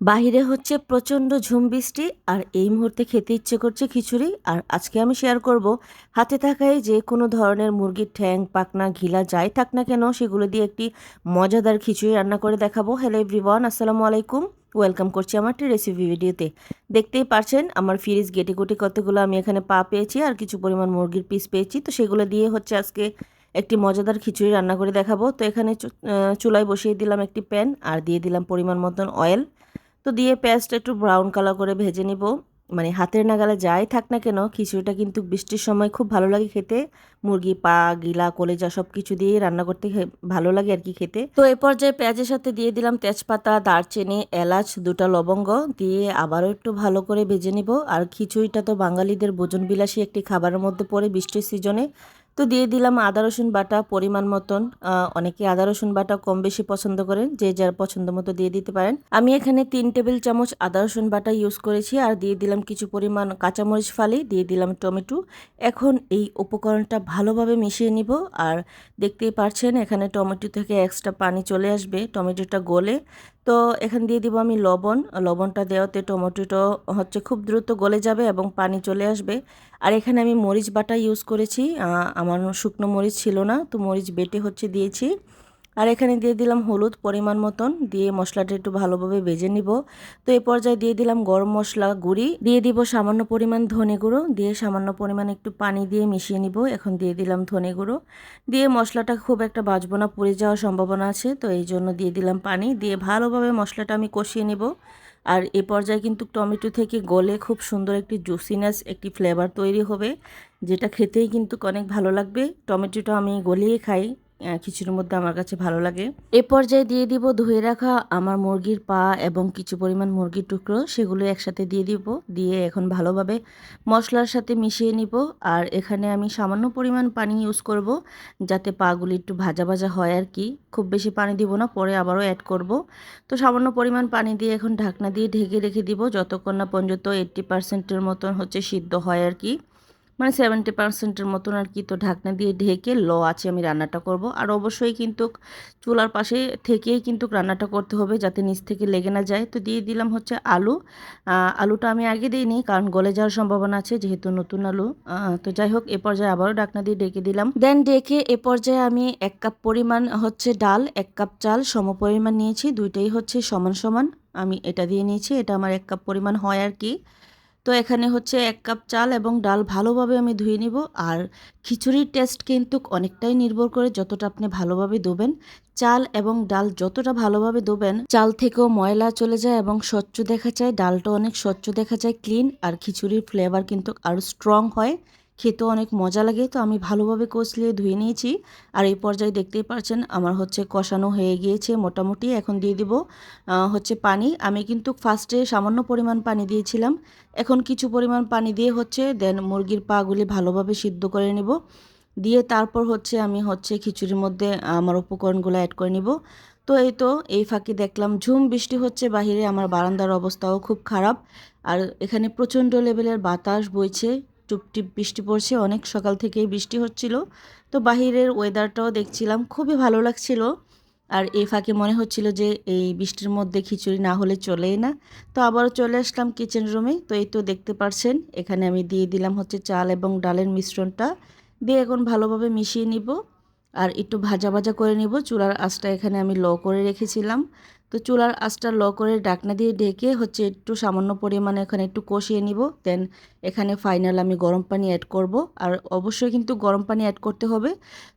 বাহিরে হচ্ছে প্রচণ্ড ঝুম বৃষ্টি আর এই মুহূর্তে খেতে ইচ্ছে করছে খিচুড়ি। আর আজকে আমি শেয়ার করব হাতে থাকায় যে কোনো ধরনের মুরগির ঠ্যাং, পাখনা, ঘিলা যাই থাক না কেন সেগুলো দিয়ে একটি মজাদার খিচুড়ি রান্না করে দেখাবো। হ্যালো এভরিওয়ান, আসসালামু আলাইকুম। ওয়েলকাম করছি আমার একটি রেসিপি ভিডিওতে। দেখতেই পারছেন আমার ফ্রিজ গেটে গুটি কতগুলো আমি এখানে পা পেয়েছি আর কিছু পরিমাণ মুরগির পিস পেয়েছি। তো সেগুলো দিয়ে হচ্ছে আজকে একটি মজাদার খিচুড়ি রান্না করে দেখাবো। তো এখানে চুলায় বসিয়ে দিলাম একটি প্যান আর দিয়ে দিলাম পরিমাণ মতন অয়েল। তো দিয়ে পেঁয়াজটা একটু ব্রাউন কালার করে ভেজে নিব। মানে হাতের নাগালে যাই থাক না কেন খিচুড়িটা কিন্তু বৃষ্টির সময় খুব ভালো লাগে খেতে। মুরগি পা, গিলা, কলেজা সব কিছু দিয়ে রান্না করতে ভালো লাগে আর কি খেতে। তো এ পর্যায়ে পেঁয়াজের সাথে দিয়ে দিলাম তেজপাতা, দারচিনি, এলাচ, দুটা লবঙ্গ দিয়ে আবারও একটু ভালো করে ভেজে নিব। আর খিচুড়িটা তো বাঙালিদের ভোজন বিলাসী একটি খাবারের মধ্যে পড়ে বৃষ্টির সিজনে। তো দিয়ে দিলাম আদা রসুন বাটা পরিমাণ মতন। অনেকে আদা রসুন বাটা কম বেশি পছন্দ করেন, যে যার পছন্দ মতো দিয়ে দিতে পারেন। আমি এখানে 3 টেবিল চামচ আদা রসুন বাটা ইউজ করেছি। আর দিয়ে দিলাম কিছু পরিমাণ কাঁচামরিচ ফালি, দিয়ে দিলাম টমেটো। এখন এই উপকরণটা ভালোভাবে মিশিয়ে নিব। আর দেখতেই পারছেন এখানে টমেটো থেকে এক্সট্রা পানি চলে আসবে টমেটোটা গলে। তো এখানে দিয়ে দিব আমি লবণ। লবণটা দেওয়াতে টমেটোটা হচ্ছে খুব দ্রুত গলে যাবে এবং পানি চলে আসবে। আর এখানে আমি মরিচ বাটা ইউজ করেছি। আমার শুকনো মরিচ ছিল না, তো মরিচ বেটে হচ্ছে দিয়েছি। আর এখানে দিয়ে দিলাম হলুদ পরিমাণ মতন, দিয়ে মশলাটা একটু ভালোভাবে ভেজে নিব। তো এই পর্যায়ে দিয়ে দিলাম গরম মশলা গুঁড়ি, দিয়ে দিব সামান্য পরিমাণ ধনে গুঁড়ো, দিয়ে সামান্য পরিমাণ একটু পানি দিয়ে মিশিয়ে নিব। এখন দিয়ে দিলাম ধনে গুঁড়ো, দিয়ে মশলাটা খুব একটা ভাজবো না, পুড়ে যাওয়ার সম্ভাবনা আছে, তো এই জন্য দিয়ে দিলাম পানি, দিয়ে ভালোভাবে মশলাটা আমি কষিয়ে নিব। আর এ পর্যায়ে কিন্তু টমেটো থেকে গলে খুব সুন্দর একটি জুসিনেস, একটি ফ্লেভার তৈরি হবে, যেটা খেতেই কিন্তু অনেক ভালো লাগবে। টমেটোটা আমি গলিয়ে খাই, খিচুড়ির মধ্যে আমার কাছে ভালো লাগে। এ পর্যায়ে দিয়ে দিব ধুয়ে রাখা আমার মুরগির পা এবং কিছু পরিমাণ মুরগির টুকরো, সেগুলো একসাথে দিয়ে দিব। দিয়ে এখন ভালোভাবে মশলার সাথে মিশিয়ে নিব। আর এখানে আমি সামান্য পরিমাণ পানি ইউজ করব, যাতে পাগুলি একটু ভাজা ভাজা হয় আর কি। খুব বেশি পানি দিব না, পরে আবারও অ্যাড করব। তো সামান্য পরিমাণ পানি দিয়ে এখন ঢাকনা দিয়ে ঢেকে রেখে দিব যতক্ষণ না পর্যন্ত 80%-এর মতন হচ্ছে সিদ্ধ হয় আর কি, মানে 70%-এর মতন আর কি। তো ঢাকনা দিয়ে ঢেকে লো আছে আমি রান্নাটা করব। আর অবশ্যই কিন্তু চুলার পাশে থেকেই কিন্তু রান্নাটা করতে হবে, যাতে নিচ থেকে লেগে না যায়। তো দিয়ে দিলাম হচ্ছে আলু। আলুটা আমি আগে দিইনি, কারণ গলে যাওয়ার সম্ভাবনা আছে যেহেতু নতুন আলু। তো যাই হোক, এ পর্যায়ে আবারও ঢাকনা দিয়ে ঢেকে দিলাম। দেন ঢেকে এ পর্যায়ে আমি 1 কাপ পরিমাণ হচ্ছে ডাল, 1 কাপ চাল সম পরিমাণ নিয়েছি, দুইটাই হচ্ছে সমান সমান আমি এটা দিয়ে নিয়েছি। এটা আমার 1 কাপ পরিমাণ হয় আর কি। তো এখানে হচ্ছে 1 কাপ চাল এবং ডাল ভালোভাবে আমি ধুয়ে নিব। আর খিচুড়ির টেস্ট কিন্তু অনেকটাই নির্ভর করে যতটা আপনি ভালোভাবে ধোবেন। চাল এবং ডাল যতটা ভালোভাবে ধোবেন, চাল থেকেও ময়লা চলে যায় এবং স্বচ্ছ দেখা যায়, ডালটা অনেক স্বচ্ছ দেখা যায়, ক্লিন। আর খিচুড়ির ফ্লেভার কিন্তু আরও স্ট্রং হয়, খেতেও অনেক মজা লাগে। তো আমি ভালোভাবে কষলিয়ে ধুয়ে নিয়েছি। আর এই পর্যায়ে দেখতেই পাচ্ছেন আমার হচ্ছে কষানো হয়ে গিয়েছে মোটামুটি। এখন দিয়ে দিব হচ্ছে পানি। আমি কিন্তু ফার্স্টে সামান্য পরিমাণ পানি দিয়েছিলাম, এখন কিছু পরিমাণ পানি দিয়ে হচ্ছে দেন মুরগির পাগুলি ভালোভাবে সিদ্ধ করে নেব। দিয়ে তারপর হচ্ছে আমি হচ্ছে খিচুড়ির মধ্যে আমার উপকরণগুলো অ্যাড করে নিব। তো এই তো এই ফাঁকে দেখলাম ঝুম বৃষ্টি হচ্ছে বাহিরে, আমার বারান্দার অবস্থাও খুব খারাপ। আর এখানে প্রচণ্ড লেভেলের বাতাস বইছে, টুপটিপ বৃষ্টি পড়ছে, অনেক সকাল থেকেই বৃষ্টি হচ্ছিল। তো বাহিরের ওয়েদারটাও দেখছিলাম, খুবই ভালো লাগছিল। আর এই ফাঁকে মনে হচ্ছিল যে এই বৃষ্টির মধ্যে খিচুড়ি না হলে চলেই না। তো আবারও চলে আসলাম কিচেন রুমে। তো এই তো দেখতে পারছেন এখানে আমি দিয়ে দিলাম হচ্ছে চাল এবং ডালের মিশ্রণটা, দিয়ে এখন ভালোভাবে মিশিয়ে নিব। আর একটু ভাজা ভাজা করে নিব। চুলার আঁচটা এখানে আমি লো করে রেখেছিলাম। তো চুলার আঁচটা লো করে ঢাকনা দিয়ে ঢেকে হচ্ছে একটু সামান্য পরিমাণে এখানে একটু কষিয়ে নিব। দেন এখানে ফাইনাল আমি গরম পানি অ্যাড করব। আর অবশ্যই কিন্তু গরম পানি অ্যাড করতে হবে।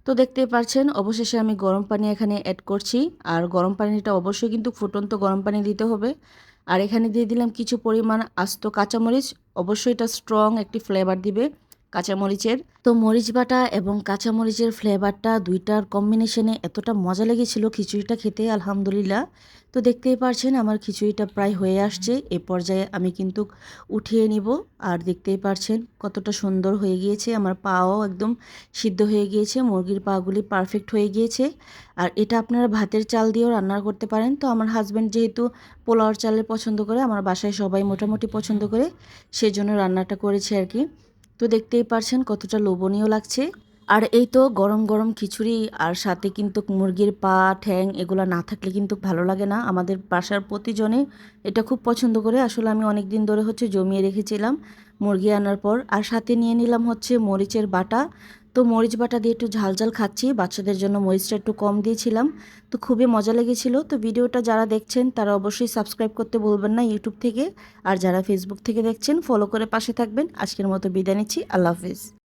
তো দেখতেই পাচ্ছেন অবশেষে আমি গরম পানি এখানে অ্যাড করছি। আর গরম পানিটা অবশ্যই কিন্তু ফুটন্ত গরম পানি দিতে হবে। আর এখানে দিয়ে দিলাম কিছু পরিমাণ আস্ত কাঁচামরিচ, অবশ্যই এটা স্ট্রং একটি ফ্লেভার দিবে কাঁচামরিচের। তো মরিচ বাটা এবং কাঁচামরিচের ফ্লেভারটা দুইটার কম্বিনেশনে এতটা মজা লেগেছিল খিচুড়িটা খেতে, আলহামদুলিল্লাহ। তো দেখতেই পারছেন আমার খিচুড়িটা প্রায় হয়ে আসছে, এ পর্যায়ে আমি কিন্তু উঠিয়ে নিব। আর দেখতেই পারছেন কতটা সুন্দর হয়ে গিয়েছে, আমার পাও একদম সিদ্ধ হয়ে গিয়েছে, মুরগির পাগুলি পারফেক্ট হয়ে গিয়েছে। আর এটা আপনারা ভাতের চাল দিয়েও রান্না করতে পারেন। তো আমার হাজব্যান্ড যেহেতু পোলাওর চালের পছন্দ করে, আমার বাসায় সবাই মোটামুটি পছন্দ করে, সেজন্য রান্নাটা করেছি আর কি। তো দেখতেই পারছেন কতটা লোভনীয় লাগছে। আর এই তো গরম গরম খিচুড়ি আর সাথে কিন্তু মুরগির পা ঠ্যাং এগুলো না থাকলে কিন্তু ভালো লাগে না। আমাদের বাসার প্রতিজনে এটা খুব পছন্দ করে। আসলে আমি অনেক দিন ধরে জমিয়ে রেখেছিলাম মুরগি আনার পর। আর সাথে নিয়ে নিলাম মরিচের বাটা। তো মরিচ বাটা দিয়ে একটু ঝাল ঝাল খাচ্ছি, বাচ্চাদের জন্য মরিচটা একটু কম দিয়েছিলাম। তো খুবই মজা লেগেছিল। তো ভিডিওটা যারা দেখছেন তারা অবশ্যই সাবস্ক্রাইব করতে ভুলবেন না ইউটিউব থেকে। আর যারা ফেসবুক থেকে দেখছেন ফলো করে পাশে থাকবেন। আজকের মতো বিদায় নিচ্ছি। আল্লাহ হাফিজ।